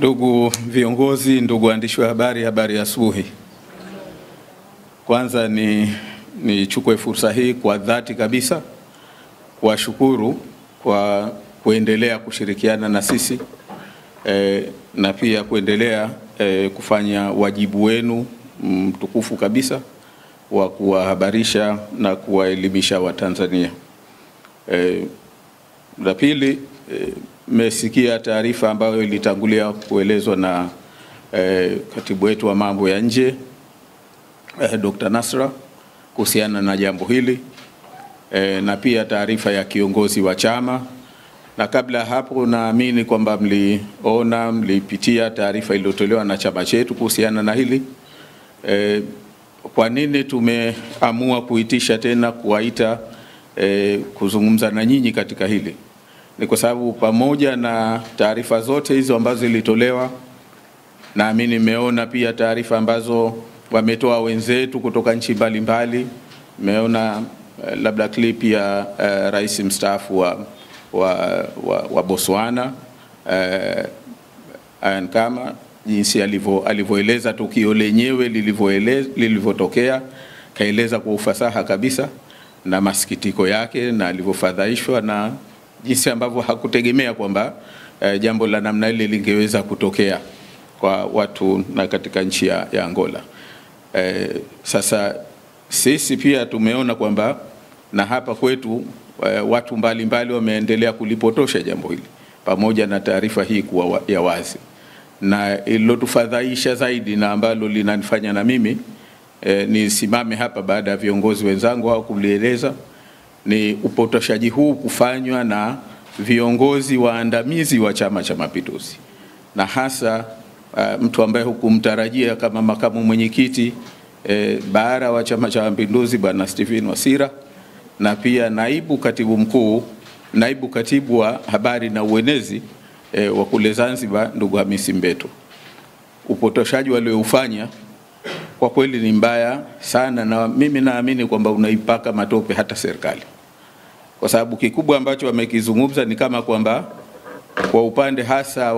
Ndugu viongozi, ndugu waandishi wa habari, habari ya asubuhi. Kwanza nichukue fursa hii kwa dhati kabisa kuwashukuru kwa kuendelea kushirikiana na sisi na pia kuendelea kufanya wajibu wenu mtukufu kabisa wa kuwahabarisha na kuwaelimisha Watanzania. La pili, mmesikia taarifa ambayo ilitangulia kuelezwa na katibu wetu wa mambo ya nje Dr. Nasra kuhusiana na jambo hili, na pia taarifa ya kiongozi wa chama. Na kabla hapo naamini kwamba mlipitia taarifa iliyotolewa na chama chetu kuhusiana na hili. Kwa nini tumeamua kuitisha tena kuwaita kuzungumza na nyinyi katika hili? Ni kwa sababu pamoja na taarifa zote hizo ambazo zilitolewa, naamini mmeona pia taarifa ambazo wametoa wenzetu kutoka nchi mbalimbali. Mmeona labda clip ya rais mstaafu wa Botswana Ian Khama, jinsi alivyoeleza tukio lenyewe lilivyotokea, kaeleza kwa ufasaha kabisa na masikitiko yake na alivyofadhaishwa na jinsi ambavyo hakutegemea kwamba jambo la namna ile lingeweza kutokea kwa watu na katika nchi ya Angola. Sasa sisi pia tumeona kwamba na hapa kwetu watu mbalimbali wameendelea kulipotosha jambo hili pamoja na taarifa hii kuwa ya wazi, na ililotufadhaisha zaidi na ambalo linanifanya na mimi nisimame hapa baada ya viongozi wenzangu hao kulieleza ni upotoshaji huu kufanywa na viongozi waandamizi wa Chama cha Mapinduzi, na hasa mtu ambaye hukumtarajia kama makamu mwenyekiti bara wa Chama cha Mapinduzi Bwana Stephen Wasira, na pia naibu katibu mkuu, naibu katibu wa habari na uenezi wa kule Zanzibar ndugu Hamisi Mbeto. Upotoshaji walioufanya kwa kweli ni mbaya sana, na mimi naamini kwamba unaipaka matope hata serikali, kwa sababu kikubwa ambacho wamekizungumza ni kama kwamba kwa upande hasa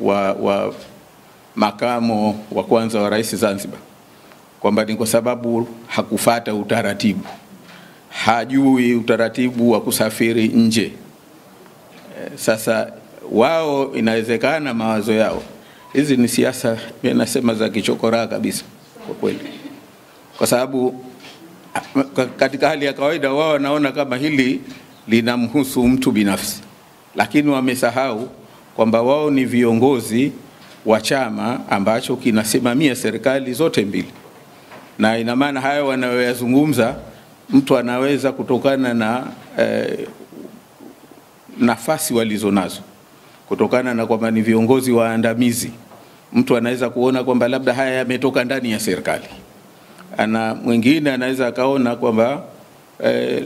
wa makamo wa kwanza wa rais Zanzibar, kwamba ni kwa sababu hakufata utaratibu, hajui utaratibu wa kusafiri nje. Sasa wao inawezekana mawazo yao, hizi ni siasa nasema za kichokora kabisa kwa kweli, kwa sababu katika hali ya kawaida wao wanaona kama hili linamhusu mtu binafsi, lakini wamesahau kwamba wao ni viongozi wa chama ambacho kinasimamia serikali zote mbili, na ina maana hayo wanayoyazungumza mtu anaweza kutokana na nafasi walizonazo, kutokana na kwamba ni viongozi waandamizi, mtu anaweza kuona kwamba labda haya yametoka ndani ya serikali. Ana mwingine anaweza akaona kwamba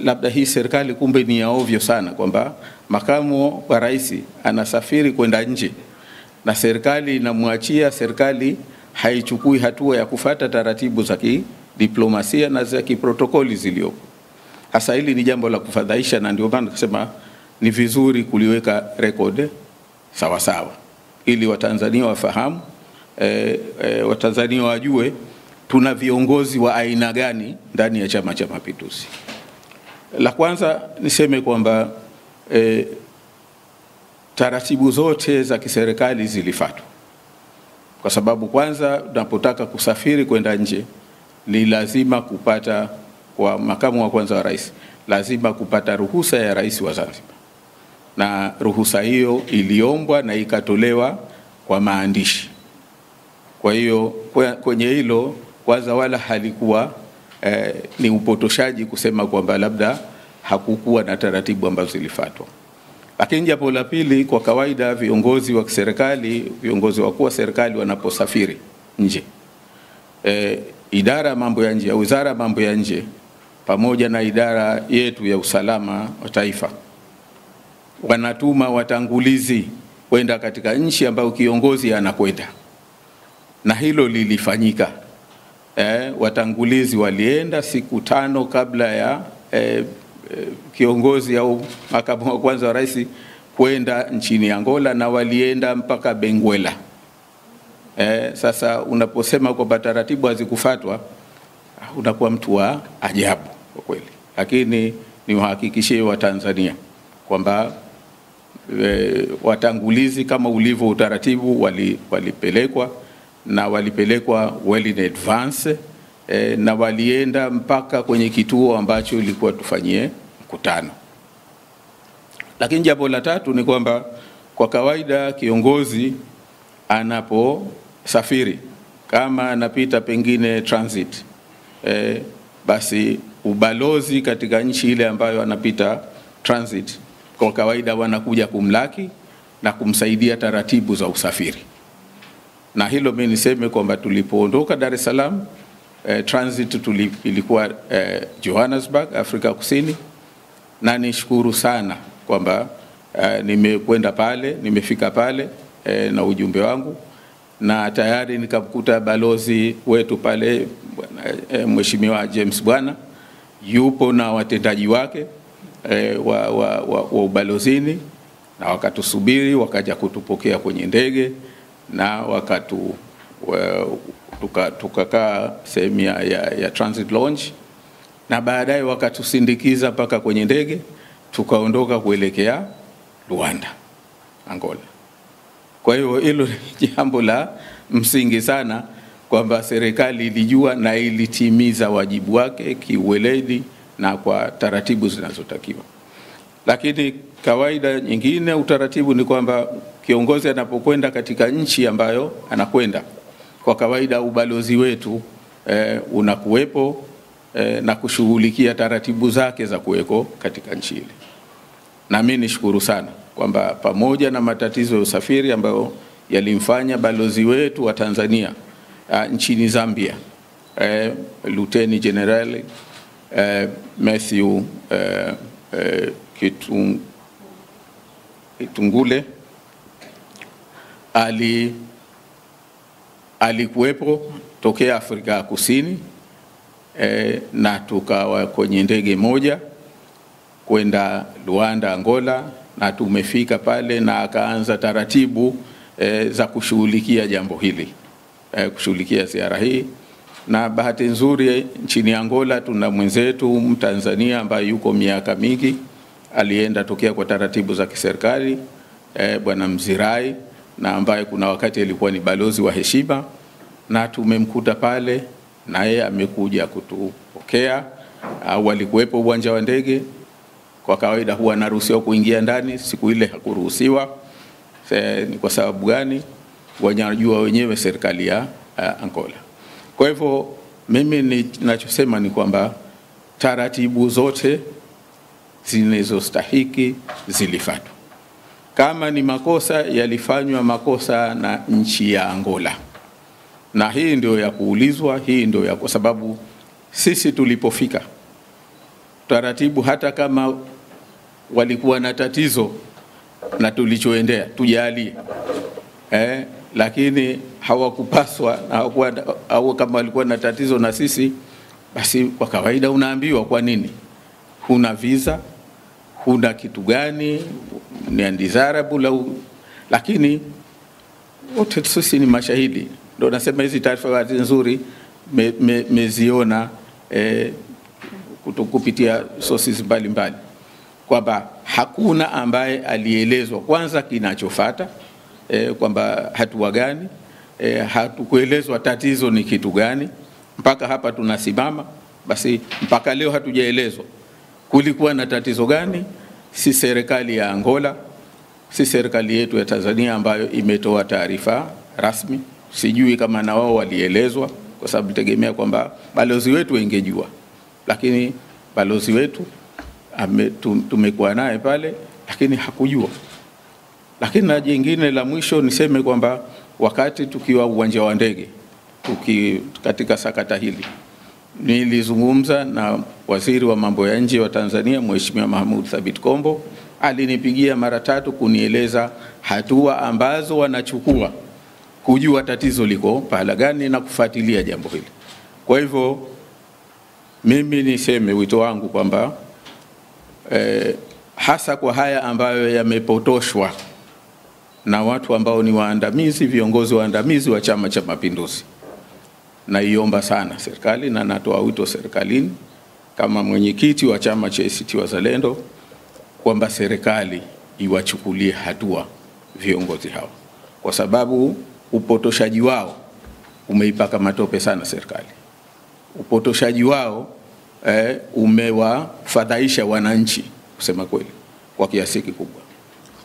labda hii serikali kumbe ni ya ovyo sana, kwamba makamu wa rais anasafiri kwenda nje na serikali inamwachia, serikali haichukui hatua ya kufuata taratibu za kidiplomasia na za kiprotokoli ziliopo. Hasa hili ni jambo la kufadhaisha, na ndio maana kusema ni vizuri kuliweka record sawa sawa ili Watanzania wafahamu, Watanzania wajue tuna viongozi wa aina gani ndani ya Chama cha Mapinduzi. La kwanza niseme kwamba taratibu zote za kiserikali zilifuatwa, kwa sababu kwanza unapotaka kusafiri kwenda nje ni lazima kupata, kwa makamu wa kwanza wa rais, lazima kupata ruhusa ya rais wa Zanzibar, na ruhusa hiyo iliombwa na ikatolewa kwa maandishi. Kwa hiyo kwenye hilo kwanza wala halikuwa ni upotoshaji kusema kwamba labda hakukuwa na taratibu ambazo zilifuatwa. Lakini jambo la pili, kwa kawaida viongozi wa serikali, viongozi wakuu wa serikali wanaposafiri nje, idara ya mambo ya nje, wizara ya mambo ya nje pamoja na idara yetu ya usalama wa taifa wanatuma watangulizi kwenda katika nchi ambayo kiongozi anakwenda, na hilo lilifanyika. Watangulizi walienda siku 5 kabla ya kiongozi au makamu wa kwanza wa rais kwenda nchini Angola na walienda mpaka Benguela. Sasa unaposema kwamba taratibu hazikufuatwa, unakuwa mtu wa ajabu kwa kweli. Lakini niwahakikishie wa Tanzania kwamba watangulizi kama ulivyo utaratibu walipelekwa na walipelekwa well in advance, na walienda mpaka kwenye kituo ambacho ilikuwa tufanyie mkutano. Lakini jambo la tatu ni kwamba kwa kawaida kiongozi anaposafiri kama anapita pengine transit, basi ubalozi katika nchi ile ambayo anapita transit kwa kawaida wanakuja kumlaki na kumsaidia taratibu za usafiri. Na hilo mimi niseme kwamba tulipoondoka Dar es Salaam, transit ilikuwa Johannesburg, Afrika Kusini, na nishukuru sana kwamba nimekwenda pale, nimefika pale na ujumbe wangu, na tayari nikamkuta balozi wetu pale Mheshimiwa James Bwana yupo na watendaji wake wa ubalozini, na wakatusubiri, wakaja kutupokea kwenye ndege na tukakaa sehemu ya transit lounge, na baadaye wakatusindikiza mpaka kwenye ndege tukaondoka kuelekea Luanda, Angola. Kwa hiyo hilo ni jambo la msingi sana kwamba serikali ilijua na ilitimiza wajibu wake kiuweledi na kwa taratibu zinazotakiwa. Lakini kawaida nyingine, utaratibu ni kwamba kiongozi anapokwenda katika nchi ambayo anakwenda, kwa kawaida ubalozi wetu unakuwepo na kushughulikia taratibu zake za kuweko katika nchi ile. Na mimi nishukuru sana kwamba pamoja na matatizo ya usafiri ambayo yalimfanya balozi wetu wa Tanzania nchini Zambia, Luteni General Matthew Kitungule alikuwepo tokea Afrika Kusini, na tukawa kwenye ndege moja kwenda Luanda, Angola, na tumefika pale na akaanza taratibu za kushughulikia jambo hili, kushughulikia ziara hii. Na bahati nzuri nchini Angola tuna mwenzetu Mtanzania ambaye yuko miaka mingi, alienda tokea kwa taratibu za kiserikali, Bwana Mzirai, na ambaye kuna wakati alikuwa ni balozi wa heshima, na tumemkuta pale na yeye amekuja kutupokea. Walikuwepo uwanja wa ndege, kwa kawaida huwa anaruhusiwa kuingia ndani, siku ile hakuruhusiwa. Ni kwa sababu gani? Wanajua wenyewe serikali ya Angola. Kwa hivyo mimi ninachosema ni kwamba taratibu zote zinazostahiki zilifuatwa. Kama ni makosa, yalifanywa makosa na nchi ya Angola, na hii ndio ya kuulizwa, hii ndio ya, kwa sababu sisi tulipofika taratibu, hata kama walikuwa na tatizo na tulichoendea tujali, lakini hawakupaswa, au kama walikuwa na tatizo na sisi, basi kwa kawaida unaambiwa kwa nini huna visa, huna kitu gani, ni undesirable. Lakini wote sisi ni mashahidi. Ndio nasema hizi taarifa nzuri meziona kupitia sources mbalimbali, kwamba hakuna ambaye alielezwa kwanza kinachofuata, kwamba hatua gani, hatukuelezwa tatizo ni kitu gani. Mpaka hapa tunasimama, basi mpaka leo hatujaelezwa kulikuwa na tatizo gani. Si serikali ya Angola, si serikali yetu ya Tanzania ambayo imetoa taarifa rasmi. Sijui kama na wao walielezwa, kwa sababu tegemea kwamba balozi wetu ingejua, lakini balozi wetu tumekuwa naye pale, lakini hakujua. Lakini na jingine la mwisho niseme kwamba wakati tukiwa uwanja wa ndege, katika sakata hili, nilizungumza na waziri wa mambo ya nje wa Tanzania Mheshimiwa Mahmoud Thabit Kombo. Alinipigia mara 3 kunieleza hatua ambazo wanachukua kujua tatizo liko pahala gani na kufuatilia jambo hili. Kwa hivyo mimi niseme wito wangu kwamba hasa kwa haya ambayo yamepotoshwa na watu ambao ni waandamizi, viongozi waandamizi wa Chama cha Mapinduzi. Naiomba sana serikali na natoa wito serikalini kama mwenyekiti wa chama cha ACT Wazalendo kwamba serikali iwachukulie hatua viongozi hao, kwa sababu upotoshaji wao umeipaka matope sana serikali. Upotoshaji wao umewafadhaisha wananchi kusema kweli kwa kiasi kikubwa.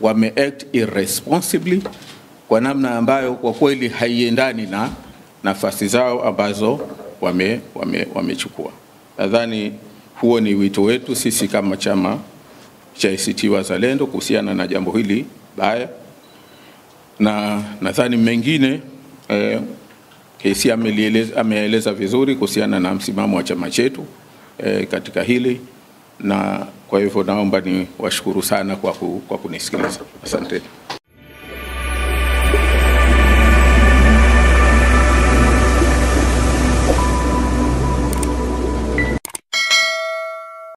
Wame act irresponsibly kwa namna ambayo kwa kweli haiendani na nafasi zao ambazo wamechukua. Nadhani huo ni wito wetu sisi kama chama cha ACT Wazalendo kuhusiana na jambo hili baya, na nadhani mengine KC ameeleza vizuri kuhusiana na msimamo wa chama chetu katika hili, na kwa hivyo naomba ni washukuru sana kwa kunisikiliza. Asante.